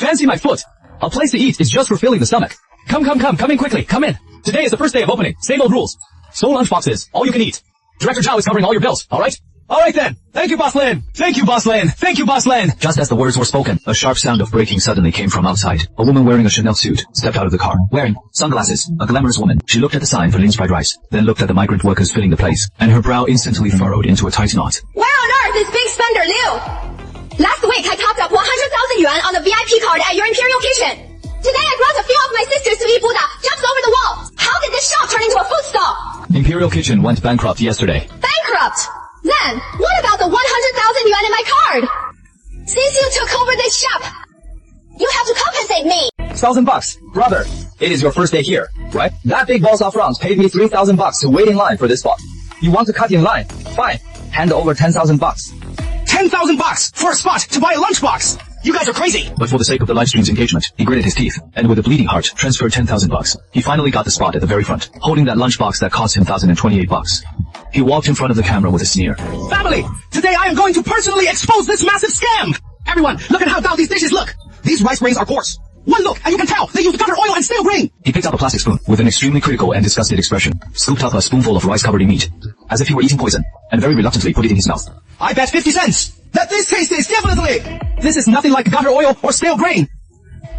Fancy my foot. A place to eat is just for filling the stomach. Come in quickly, come in. Today is the first day of opening, same old rules. So lunchboxes, all you can eat. Director Zhao is covering all your bills, alright? Alright then. Thank you, Boss Lin. Thank you, Boss Lin. Thank you, Boss Lin. Just as the words were spoken, a sharp sound of braking suddenly came from outside. A woman wearing a Chanel suit stepped out of the car, wearing sunglasses, a glamorous woman. She looked at the sign for Lin's fried rice, then looked at the migrant workers filling the place, and her brow instantly furrowed into a tight knot. Where on earth is Big Spender Liu? Last week I topped up 100,000 yuan on the VIP card at your Imperial Kitchen. Today I brought a few of my sisters to eat Buddha just over the wall. How did this shop turn into a food stall? Imperial Kitchen went bankrupt yesterday. Bankrupt? Then, what about the 100,000 yuan in my card? Since you took over this shop, you have to compensate me. $1,000, brother. It is your first day here, right? That big boss up front paid me $3,000 to wait in line for this spot. You want to cut in line? Fine. Hand over $10,000. $10,000 for a spot to buy a lunchbox. You guys are crazy. But for the sake of the livestream's engagement, he gritted his teeth, and with a bleeding heart, transferred $10,000. He finally got the spot at the very front, holding that lunchbox that cost him $1,028. He walked in front of the camera with a sneer. Family, today I am going to personally expose this massive scam. Everyone, look at how dull these dishes look. These rice grains are coarse. One look, and you can tell they used gutter oil and stale grain. He picked up a plastic spoon with an extremely critical and disgusted expression, scooped up a spoonful of rice-covered meat, as if he were eating poison, and very reluctantly put it in his mouth. I bet 50 cents that this taste is definitely... This is nothing like gutter oil or stale grain.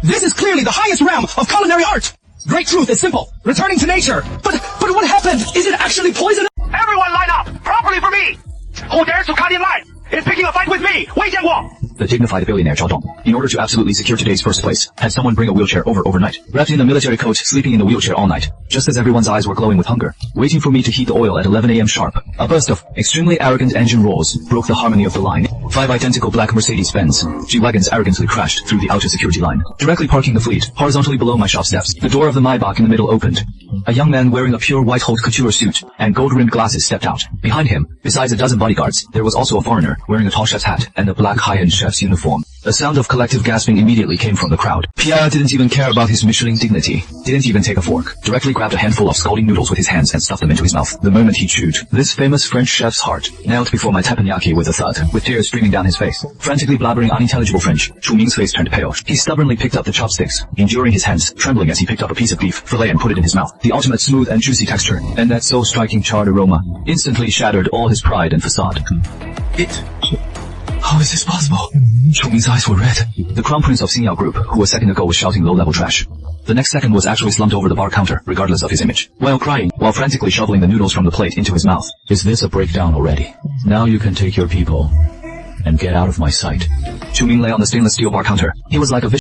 This is clearly the highest realm of culinary art. Great truth is simple, returning to nature. But what happened? Is it actually poison? Everyone line up, properly for me. Who dares to cut in line is picking a fight with me. Wei Jianguo. The dignified billionaire Zhao Dong, in order to absolutely secure today's first place, had someone bring a wheelchair over overnight, wrapped in a military coat, sleeping in the wheelchair all night, just as everyone's eyes were glowing with hunger, waiting for me to heat the oil at 11 a.m. sharp. A burst of extremely arrogant engine roars broke the harmony of the line. 5 identical black Mercedes-Benz G-Wagons arrogantly crashed through the outer security line, directly parking the fleet horizontally below my shop steps. The door of the Maybach in the middle opened. A young man wearing a pure white haute couture suit and gold-rimmed glasses stepped out. Behind him, besides a dozen bodyguards, there was also a foreigner wearing a tall chef's hat and a black high-end chef's uniform. A sound of collective gasping immediately came from the crowd. Pierre didn't even care about his Michelin dignity. Didn't even take a fork. Directly grabbed a handful of scalding noodles with his hands and stuffed them into his mouth. The moment he chewed, this famous French chef's heart knelt before my teppanyaki with a thud, with tears streaming down his face. Frantically blabbering unintelligible French, Chu Ming's face turned pale. He stubbornly picked up the chopsticks, enduring his hands, trembling as he picked up a piece of beef fillet and put it in his mouth. The ultimate smooth and juicy texture, and that so striking charred aroma, instantly shattered all his pride and facade. How is this possible? Chu Ming's eyes were red. The crown prince of Xingyao Group, who a second ago was shouting low-level trash, the next second was actually slumped over the bar counter, regardless of his image, while crying, while frantically shoveling the noodles from the plate into his mouth. Is this a breakdown already? Now you can take your people and get out of my sight. Chu Ming lay on the stainless steel bar counter. He was like a vicious